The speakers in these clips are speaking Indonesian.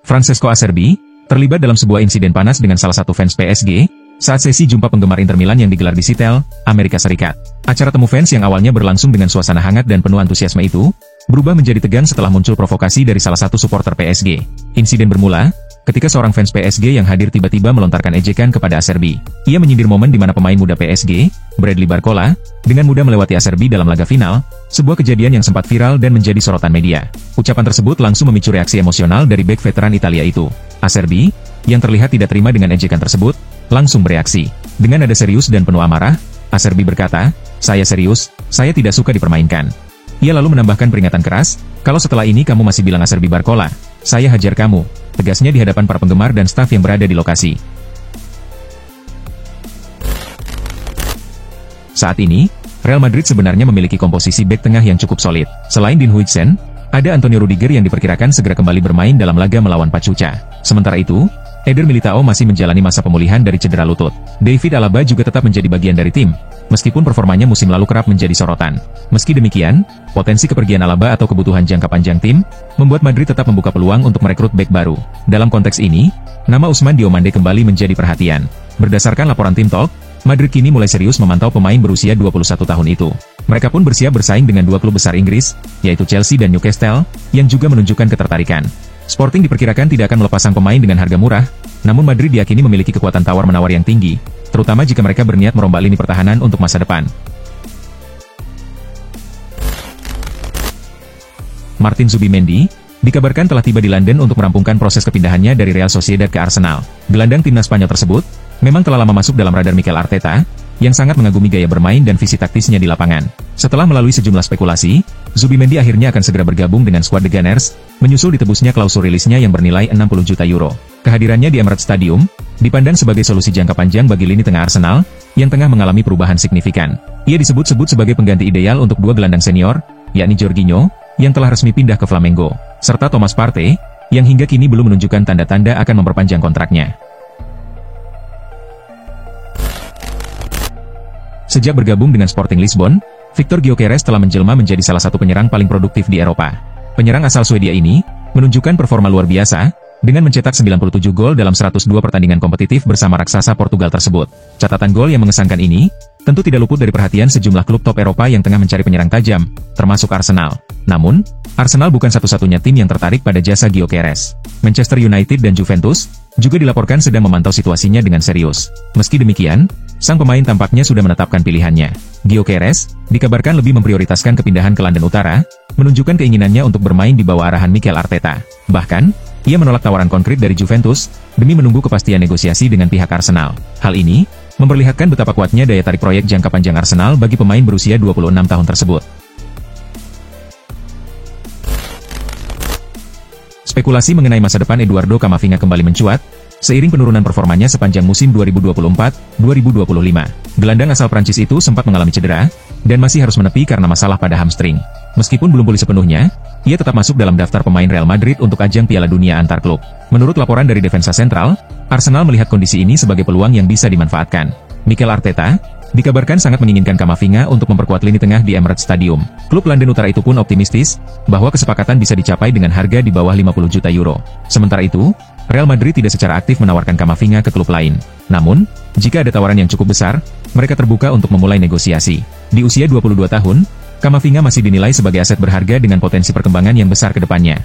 Francesco Acerbi, terlibat dalam sebuah insiden panas dengan salah satu fans PSG, saat sesi jumpa penggemar Inter Milan yang digelar di Seattle, Amerika Serikat. Acara temu fans yang awalnya berlangsung dengan suasana hangat dan penuh antusiasme itu, berubah menjadi tegang setelah muncul provokasi dari salah satu supporter PSG. Insiden bermula ketika seorang fans PSG yang hadir tiba-tiba melontarkan ejekan kepada Acerbi. Ia menyindir momen di mana pemain muda PSG, Bradley Barcola, dengan mudah melewati Acerbi dalam laga final, sebuah kejadian yang sempat viral dan menjadi sorotan media. Ucapan tersebut langsung memicu reaksi emosional dari bek veteran Italia itu. Acerbi, yang terlihat tidak terima dengan ejekan tersebut, langsung bereaksi. Dengan nada serius dan penuh amarah, Acerbi berkata, "Saya serius, saya tidak suka dipermainkan." Ia lalu menambahkan peringatan keras, "Kalau setelah ini kamu masih bilang Acerbi Barcola, saya hajar kamu," tegasnya di hadapan para penggemar dan staf yang berada di lokasi. Saat ini, Real Madrid sebenarnya memiliki komposisi bek tengah yang cukup solid. Selain Dean Huijsen, ada Antonio Rudiger yang diperkirakan segera kembali bermain dalam laga melawan Pachuca. Sementara itu, Eder Militao masih menjalani masa pemulihan dari cedera lutut. David Alaba juga tetap menjadi bagian dari tim, meskipun performanya musim lalu kerap menjadi sorotan. Meski demikian, potensi kepergian Alaba atau kebutuhan jangka panjang tim, membuat Madrid tetap membuka peluang untuk merekrut bek baru. Dalam konteks ini, nama Ousmane Diomande kembali menjadi perhatian. Berdasarkan laporan Tim Talk, Madrid kini mulai serius memantau pemain berusia 21 tahun itu. Mereka pun bersiap bersaing dengan dua klub besar Inggris, yaitu Chelsea dan Newcastle, yang juga menunjukkan ketertarikan. Sporting diperkirakan tidak akan melepas sang pemain dengan harga murah, namun Madrid diyakini memiliki kekuatan tawar-menawar yang tinggi, terutama jika mereka berniat merombak lini pertahanan untuk masa depan. Martin Zubimendi dikabarkan telah tiba di London untuk merampungkan proses kepindahannya dari Real Sociedad ke Arsenal. Gelandang timnas Spanyol tersebut memang telah lama masuk dalam radar Mikel Arteta, yang sangat mengagumi gaya bermain dan visi taktisnya di lapangan. Setelah melalui sejumlah spekulasi, Zubimendi akhirnya akan segera bergabung dengan skuad The Gunners, menyusul ditebusnya klausul rilisnya yang bernilai 60 juta euro. Kehadirannya di Emirates Stadium dipandang sebagai solusi jangka panjang bagi lini tengah Arsenal, yang tengah mengalami perubahan signifikan. Ia disebut-sebut sebagai pengganti ideal untuk dua gelandang senior, yakni Jorginho, yang telah resmi pindah ke Flamengo, serta Thomas Partey, yang hingga kini belum menunjukkan tanda-tanda akan memperpanjang kontraknya. Sejak bergabung dengan Sporting Lisbon, Victor Gyökeres telah menjelma menjadi salah satu penyerang paling produktif di Eropa. Penyerang asal Swedia ini menunjukkan performa luar biasa, dengan mencetak 97 gol dalam 102 pertandingan kompetitif bersama raksasa Portugal tersebut. Catatan gol yang mengesankan ini tentu tidak luput dari perhatian sejumlah klub top Eropa yang tengah mencari penyerang tajam, termasuk Arsenal. Namun, Arsenal bukan satu-satunya tim yang tertarik pada jasa Gyökeres. Manchester United dan Juventus juga dilaporkan sedang memantau situasinya dengan serius. Meski demikian, sang pemain tampaknya sudah menetapkan pilihannya. Gyökeres dikabarkan lebih memprioritaskan kepindahan ke London Utara, menunjukkan keinginannya untuk bermain di bawah arahan Mikel Arteta. Bahkan, ia menolak tawaran konkret dari Juventus demi menunggu kepastian negosiasi dengan pihak Arsenal. Hal ini memperlihatkan betapa kuatnya daya tarik proyek jangka panjang Arsenal bagi pemain berusia 26 tahun tersebut. Spekulasi mengenai masa depan Eduardo Camavinga kembali mencuat, seiring penurunan performanya sepanjang musim 2024-2025. Gelandang asal Prancis itu sempat mengalami cedera, dan masih harus menepi karena masalah pada hamstring. Meskipun belum pulih sepenuhnya, ia tetap masuk dalam daftar pemain Real Madrid untuk ajang Piala Dunia antar klub. Menurut laporan dari Defensa Central, Arsenal melihat kondisi ini sebagai peluang yang bisa dimanfaatkan. Mikel Arteta dikabarkan sangat menginginkan Camavinga untuk memperkuat lini tengah di Emirates Stadium. Klub London Utara itu pun optimistis bahwa kesepakatan bisa dicapai dengan harga di bawah 50 juta euro. Sementara itu, Real Madrid tidak secara aktif menawarkan Camavinga ke klub lain. Namun, jika ada tawaran yang cukup besar, mereka terbuka untuk memulai negosiasi. Di usia 22 tahun, Camavinga masih dinilai sebagai aset berharga dengan potensi perkembangan yang besar ke depannya.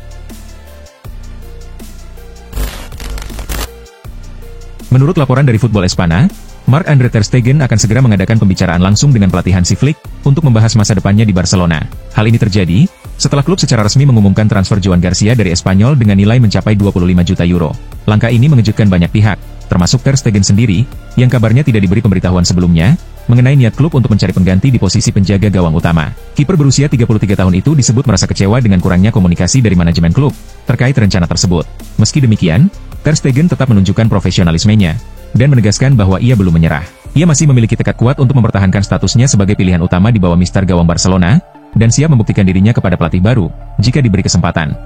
Menurut laporan dari Football Espana, Marc-Andre ter Stegen akan segera mengadakan pembicaraan langsung dengan pelatih Hansi Flick untuk membahas masa depannya di Barcelona. Hal ini terjadi setelah klub secara resmi mengumumkan transfer Joan Garcia dari Espanyol dengan nilai mencapai 25 juta euro. Langkah ini mengejutkan banyak pihak, termasuk ter Stegen sendiri, yang kabarnya tidak diberi pemberitahuan sebelumnya mengenai niat klub untuk mencari pengganti di posisi penjaga gawang utama. Kiper berusia 33 tahun itu disebut merasa kecewa dengan kurangnya komunikasi dari manajemen klub terkait rencana tersebut. Meski demikian, ter Stegen tetap menunjukkan profesionalismenya dan menegaskan bahwa ia belum menyerah. Ia masih memiliki tekad kuat untuk mempertahankan statusnya sebagai pilihan utama di bawah mister gawang Barcelona, dan siap membuktikan dirinya kepada pelatih baru, jika diberi kesempatan.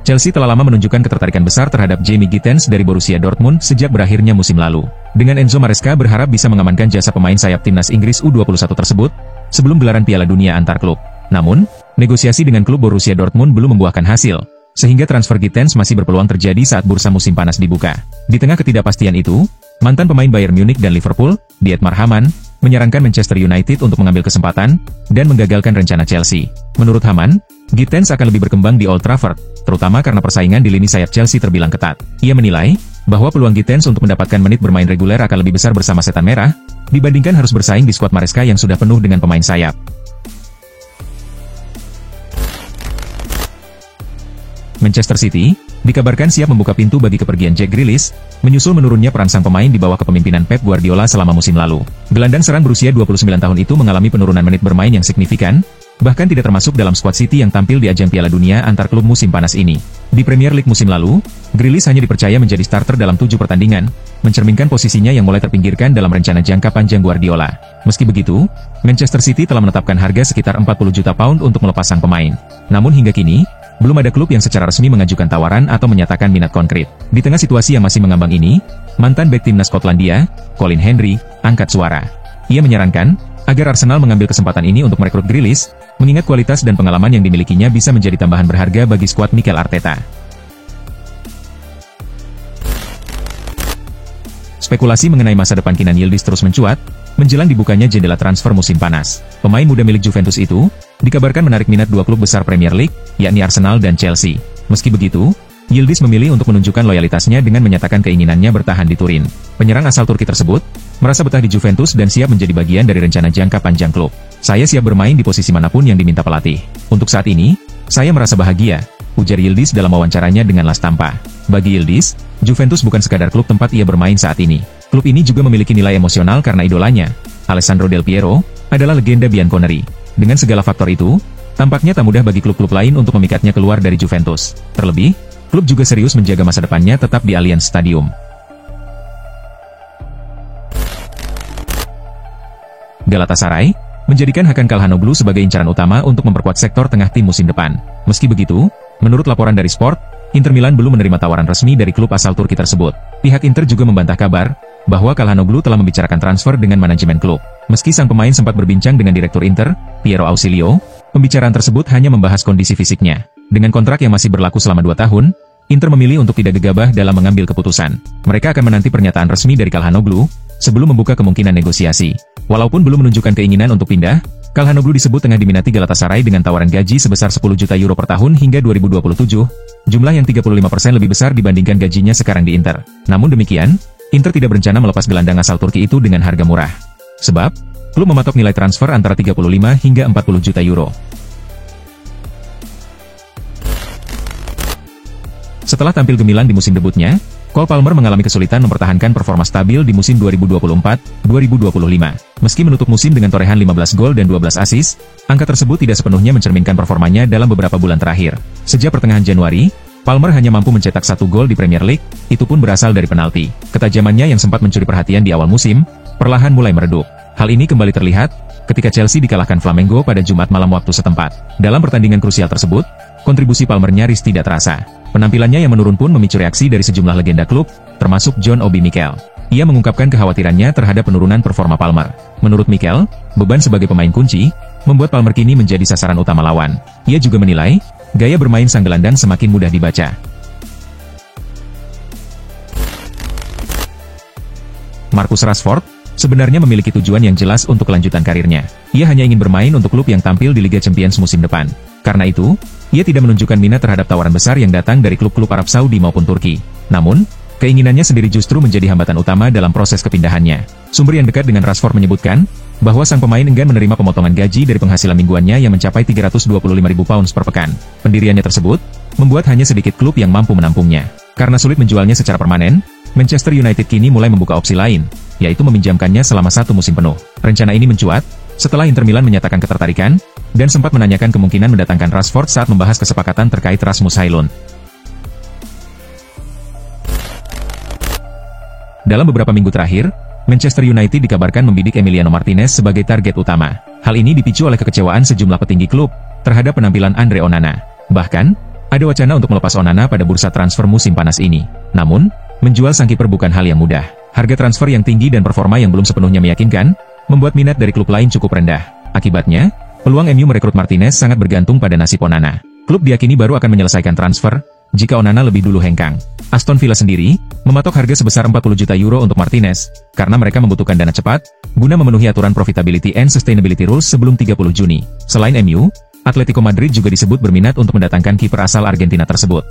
Chelsea telah lama menunjukkan ketertarikan besar terhadap Jamie Gittens dari Borussia Dortmund sejak berakhirnya musim lalu. Dengan Enzo Maresca berharap bisa mengamankan jasa pemain sayap timnas Inggris U21 tersebut, sebelum gelaran Piala Dunia antar klub. Namun, negosiasi dengan klub Borussia Dortmund belum membuahkan hasil, sehingga transfer Gittens masih berpeluang terjadi saat bursa musim panas dibuka. Di tengah ketidakpastian itu, mantan pemain Bayern Munich dan Liverpool, Dietmar Hamann, menyarankan Manchester United untuk mengambil kesempatan dan menggagalkan rencana Chelsea. Menurut Hamann, Gittens akan lebih berkembang di Old Trafford, terutama karena persaingan di lini sayap Chelsea terbilang ketat. Ia menilai bahwa peluang Gittens untuk mendapatkan menit bermain reguler akan lebih besar bersama Setan Merah, dibandingkan harus bersaing di skuad Maresca yang sudah penuh dengan pemain sayap. Manchester City dikabarkan siap membuka pintu bagi kepergian Jack Grealish, menyusul menurunnya perangsang pemain di bawah kepemimpinan Pep Guardiola selama musim lalu. Gelandang serang berusia 29 tahun itu mengalami penurunan menit bermain yang signifikan, bahkan tidak termasuk dalam skuad City yang tampil di ajang Piala Dunia antar klub musim panas ini. Di Premier League musim lalu, Grealish hanya dipercaya menjadi starter dalam 7 pertandingan, mencerminkan posisinya yang mulai terpinggirkan dalam rencana jangka panjang Guardiola. Meski begitu, Manchester City telah menetapkan harga sekitar 40 juta pound untuk melepas sang pemain. Namun hingga kini, belum ada klub yang secara resmi mengajukan tawaran atau menyatakan minat konkret. Di tengah situasi yang masih mengambang ini, mantan bek timnas Skotlandia, Colin Hendry, angkat suara. Ia menyarankan agar Arsenal mengambil kesempatan ini untuk merekrut Grealish, mengingat kualitas dan pengalaman yang dimilikinya bisa menjadi tambahan berharga bagi skuad Mikel Arteta. Spekulasi mengenai masa depan Kenan Yildiz terus mencuat, menjelang dibukanya jendela transfer musim panas. Pemain muda milik Juventus itu dikabarkan menarik minat 2 klub besar Premier League, yakni Arsenal dan Chelsea. Meski begitu, Yildiz memilih untuk menunjukkan loyalitasnya dengan menyatakan keinginannya bertahan di Turin. Penyerang asal Turki tersebut merasa betah di Juventus dan siap menjadi bagian dari rencana jangka panjang klub. "Saya siap bermain di posisi manapun yang diminta pelatih. Untuk saat ini, saya merasa bahagia," ujar Yildiz dalam wawancaranya dengan La Stampa. Bagi Yildiz, Juventus bukan sekadar klub tempat ia bermain saat ini. Klub ini juga memiliki nilai emosional karena idolanya, Alessandro Del Piero, adalah legenda bianconeri. Dengan segala faktor itu, tampaknya tak mudah bagi klub-klub lain untuk memikatnya keluar dari Juventus. Terlebih, klub juga serius menjaga masa depannya tetap di Allianz Stadium. Galatasaray menjadikan Hakan Calhanoglu sebagai incaran utama untuk memperkuat sektor tengah tim musim depan. Meski begitu, menurut laporan dari Sport, Inter Milan belum menerima tawaran resmi dari klub asal Turki tersebut. Pihak Inter juga membantah kabar bahwa Calhanoglu telah membicarakan transfer dengan manajemen klub. Meski sang pemain sempat berbincang dengan direktur Inter, Piero Ausilio, pembicaraan tersebut hanya membahas kondisi fisiknya. Dengan kontrak yang masih berlaku selama 2 tahun, Inter memilih untuk tidak gegabah dalam mengambil keputusan. Mereka akan menanti pernyataan resmi dari Calhanoglu sebelum membuka kemungkinan negosiasi. Walaupun belum menunjukkan keinginan untuk pindah, Calhanoglu disebut tengah diminati Galatasaray dengan tawaran gaji sebesar 10 juta euro per tahun hingga 2027, jumlah yang 35% lebih besar dibandingkan gajinya sekarang di Inter. Namun demikian, Inter tidak berencana melepas gelandang asal Turki itu dengan harga murah. Sebab, klub mematok nilai transfer antara 35 hingga 40 juta euro. Setelah tampil gemilang di musim debutnya, Cole Palmer mengalami kesulitan mempertahankan performa stabil di musim 2024-2025. Meski menutup musim dengan torehan 15 gol dan 12 assist, angka tersebut tidak sepenuhnya mencerminkan performanya dalam beberapa bulan terakhir. Sejak pertengahan Januari, Palmer hanya mampu mencetak 1 gol di Premier League, itu pun berasal dari penalti. Ketajamannya yang sempat mencuri perhatian di awal musim, perlahan mulai meredup. Hal ini kembali terlihat ketika Chelsea dikalahkan Flamengo pada Jumat malam waktu setempat. Dalam pertandingan krusial tersebut, kontribusi Palmer nyaris tidak terasa. Penampilannya yang menurun pun memicu reaksi dari sejumlah legenda klub, termasuk John Obi Mikel. Ia mengungkapkan kekhawatirannya terhadap penurunan performa Palmer. Menurut Mikel, beban sebagai pemain kunci membuat Palmer kini menjadi sasaran utama lawan. Ia juga menilai, gaya bermain sang gelandang semakin mudah dibaca. Marcus Rashford sebenarnya memiliki tujuan yang jelas untuk kelanjutan karirnya. Ia hanya ingin bermain untuk klub yang tampil di Liga Champions musim depan. Karena itu, ia tidak menunjukkan minat terhadap tawaran besar yang datang dari klub-klub Arab Saudi maupun Turki. Namun, keinginannya sendiri justru menjadi hambatan utama dalam proses kepindahannya. Sumber yang dekat dengan Rashford menyebutkan bahwa sang pemain enggan menerima pemotongan gaji dari penghasilan mingguannya yang mencapai 325.000 pounds per pekan. Pendiriannya tersebut membuat hanya sedikit klub yang mampu menampungnya. Karena sulit menjualnya secara permanen, Manchester United kini mulai membuka opsi lain, yaitu meminjamkannya selama 1 musim penuh. Rencana ini mencuat setelah Inter Milan menyatakan ketertarikan dan sempat menanyakan kemungkinan mendatangkan Rashford saat membahas kesepakatan terkait Rasmus Højlund. Dalam beberapa minggu terakhir, Manchester United dikabarkan membidik Emiliano Martinez sebagai target utama. Hal ini dipicu oleh kekecewaan sejumlah petinggi klub terhadap penampilan Andre Onana. Bahkan, ada wacana untuk melepas Onana pada bursa transfer musim panas ini. Namun, menjual sang kiper bukan hal yang mudah. Harga transfer yang tinggi dan performa yang belum sepenuhnya meyakinkan membuat minat dari klub lain cukup rendah. Akibatnya, peluang MU merekrut Martinez sangat bergantung pada nasib Onana. Klub diyakini baru akan menyelesaikan transfer jika Onana lebih dulu hengkang. Aston Villa sendiri mematok harga sebesar 40 juta euro untuk Martinez karena mereka membutuhkan dana cepat guna memenuhi aturan profitability and sustainability rules sebelum 30 Juni. Selain MU, Atletico Madrid juga disebut berminat untuk mendatangkan kiper asal Argentina tersebut.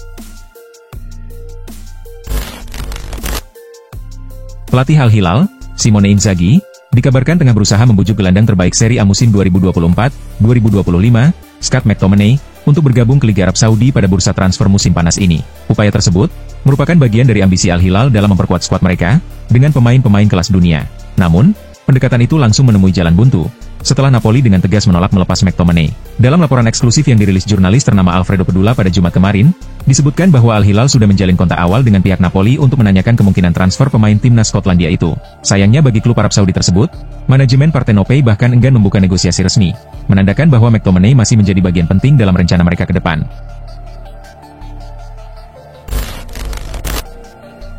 Pelatih Al Hilal, Simone Inzaghi, dikabarkan tengah berusaha membujuk gelandang terbaik Serie A musim 2024-2025, Scott McTominay, untuk bergabung ke Liga Arab Saudi pada bursa transfer musim panas ini. Upaya tersebut merupakan bagian dari ambisi Al Hilal dalam memperkuat skuad mereka dengan pemain-pemain kelas dunia. Namun, pendekatan itu langsung menemui jalan buntu setelah Napoli dengan tegas menolak melepas McTominay. Dalam laporan eksklusif yang dirilis jurnalis ternama Alfredo Pedula pada Jumat kemarin, disebutkan bahwa Al Hilal sudah menjalin kontak awal dengan pihak Napoli untuk menanyakan kemungkinan transfer pemain timnas Skotlandia itu. Sayangnya bagi klub Arab Saudi tersebut, manajemen Partenopei bahkan enggan membuka negosiasi resmi, menandakan bahwa McTominay masih menjadi bagian penting dalam rencana mereka ke depan.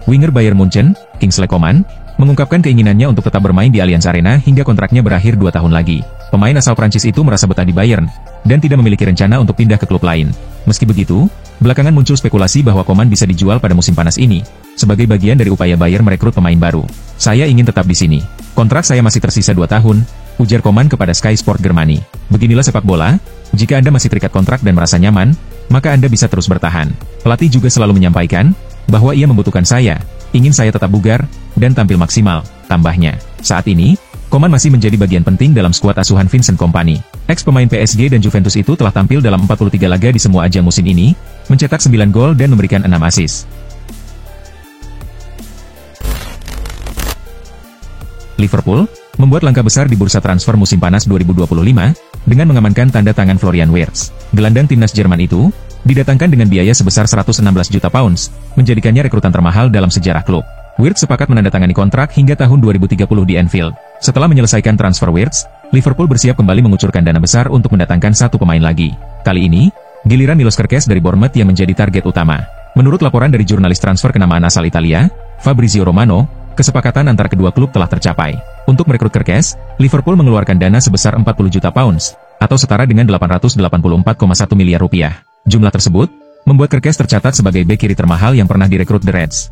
Winger Bayern Munchen, Kingsley Coman, mengungkapkan keinginannya untuk tetap bermain di Allianz Arena hingga kontraknya berakhir 2 tahun lagi. Pemain asal Prancis itu merasa betah di Bayern, dan tidak memiliki rencana untuk pindah ke klub lain. Meski begitu, belakangan muncul spekulasi bahwa Coman bisa dijual pada musim panas ini, sebagai bagian dari upaya Bayern merekrut pemain baru. "Saya ingin tetap di sini. Kontrak saya masih tersisa 2 tahun, ujar Coman kepada Sky Sport Germany. "Beginilah sepak bola, jika Anda masih terikat kontrak dan merasa nyaman, maka Anda bisa terus bertahan." Pelatih juga selalu menyampaikan bahwa ia membutuhkan saya, ingin saya tetap bugar, dan tampil maksimal, tambahnya. Saat ini, Coman masih menjadi bagian penting dalam skuad asuhan Vincent Kompany. Ex-pemain PSG dan Juventus itu telah tampil dalam 43 laga di semua ajang musim ini, mencetak 9 gol dan memberikan 6 assist. Liverpool membuat langkah besar di bursa transfer musim panas 2025, dengan mengamankan tanda tangan Florian Wirtz. Gelandang timnas Jerman itu didatangkan dengan biaya sebesar 116 juta pounds, menjadikannya rekrutan termahal dalam sejarah klub. Wirtz sepakat menandatangani kontrak hingga tahun 2030 di Anfield. Setelah menyelesaikan transfer Wirtz, Liverpool bersiap kembali mengucurkan dana besar untuk mendatangkan satu pemain lagi. Kali ini, giliran Milos Kerkez dari Bournemouth yang menjadi target utama. Menurut laporan dari jurnalis transfer kenamaan asal Italia, Fabrizio Romano, kesepakatan antara kedua klub telah tercapai. Untuk merekrut Kerkez, Liverpool mengeluarkan dana sebesar 40 juta pounds, atau setara dengan 884,1 miliar rupiah. Jumlah tersebut membuat Kerkez tercatat sebagai bek kiri termahal yang pernah direkrut The Reds.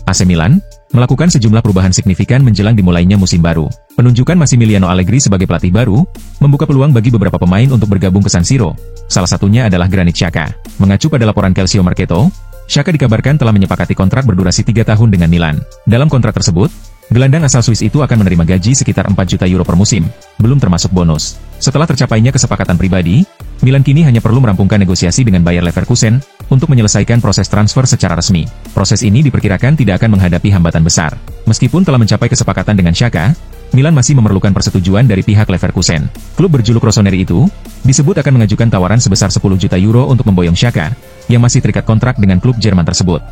AC Milan melakukan sejumlah perubahan signifikan menjelang dimulainya musim baru. Penunjukan Massimiliano Allegri sebagai pelatih baru membuka peluang bagi beberapa pemain untuk bergabung ke San Siro. Salah satunya adalah Granit Xhaka. Mengacu pada laporan Calcio Mercato, Xhaka dikabarkan telah menyepakati kontrak berdurasi 3 tahun dengan Milan. Dalam kontrak tersebut, gelandang asal Swiss itu akan menerima gaji sekitar 4 juta euro per musim, belum termasuk bonus. Setelah tercapainya kesepakatan pribadi, Milan kini hanya perlu merampungkan negosiasi dengan Bayer Leverkusen untuk menyelesaikan proses transfer secara resmi. Proses ini diperkirakan tidak akan menghadapi hambatan besar. Meskipun telah mencapai kesepakatan dengan Xhaka, Milan masih memerlukan persetujuan dari pihak Leverkusen. Klub berjuluk Rossoneri itu disebut akan mengajukan tawaran sebesar 10 juta euro untuk memboyong Xhaka, yang masih terikat kontrak dengan klub Jerman tersebut.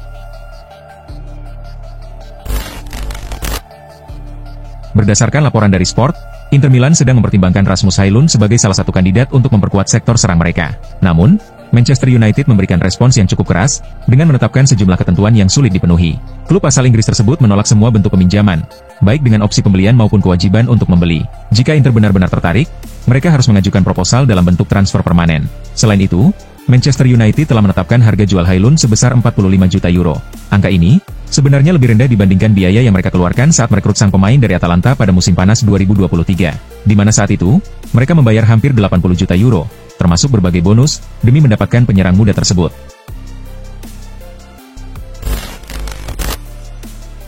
Berdasarkan laporan dari Sport, Inter Milan sedang mempertimbangkan Rasmus Højlund sebagai salah satu kandidat untuk memperkuat sektor serang mereka. Namun, Manchester United memberikan respons yang cukup keras, dengan menetapkan sejumlah ketentuan yang sulit dipenuhi. Klub asal Inggris tersebut menolak semua bentuk peminjaman, baik dengan opsi pembelian maupun kewajiban untuk membeli. Jika Inter benar-benar tertarik, mereka harus mengajukan proposal dalam bentuk transfer permanen. Selain itu, Manchester United telah menetapkan harga jual Højlund sebesar 45 juta euro. Angka ini sebenarnya lebih rendah dibandingkan biaya yang mereka keluarkan saat merekrut sang pemain dari Atalanta pada musim panas 2023, di mana saat itu, mereka membayar hampir 80 juta euro, termasuk berbagai bonus, demi mendapatkan penyerang muda tersebut.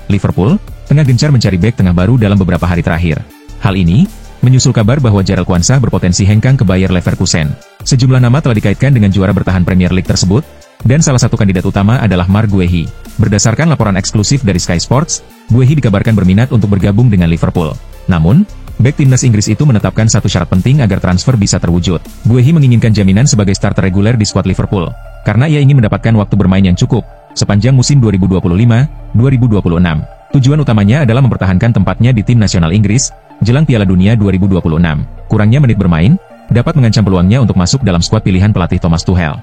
Liverpool tengah gencar mencari bek tengah baru dalam beberapa hari terakhir. Hal ini menyusul kabar bahwa Jarell Quansah berpotensi hengkang ke Bayer Leverkusen. Sejumlah nama telah dikaitkan dengan juara bertahan Premier League tersebut, dan salah satu kandidat utama adalah Marc Guehi. Berdasarkan laporan eksklusif dari Sky Sports, Guehi dikabarkan berminat untuk bergabung dengan Liverpool. Namun, bek timnas Inggris itu menetapkan satu syarat penting agar transfer bisa terwujud. Guehi menginginkan jaminan sebagai starter reguler di skuad Liverpool, karena ia ingin mendapatkan waktu bermain yang cukup sepanjang musim 2025-2026. Tujuan utamanya adalah mempertahankan tempatnya di tim nasional Inggris jelang Piala Dunia 2026. Kurangnya menit bermain dapat mengancam peluangnya untuk masuk dalam skuad pilihan pelatih Thomas Tuchel.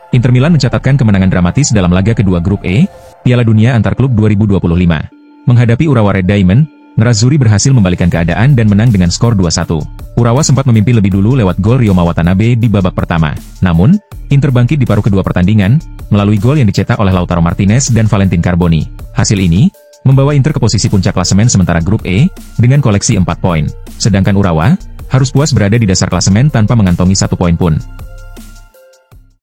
Inter Milan mencatatkan kemenangan dramatis dalam laga kedua grup E Piala Dunia Antar Klub 2025. Menghadapi Urawa Red Diamond, Nerazzurri berhasil membalikkan keadaan dan menang dengan skor 2-1. Urawa sempat memimpin lebih dulu lewat gol Ryoma Watanabe di babak pertama. Namun, Inter bangkit di paruh kedua pertandingan, melalui gol yang dicetak oleh Lautaro Martinez dan Valentin Carboni. Hasil ini membawa Inter ke posisi puncak klasemen sementara grup E, dengan koleksi 4 poin. Sedangkan Urawa harus puas berada di dasar klasemen tanpa mengantongi 1 poin pun.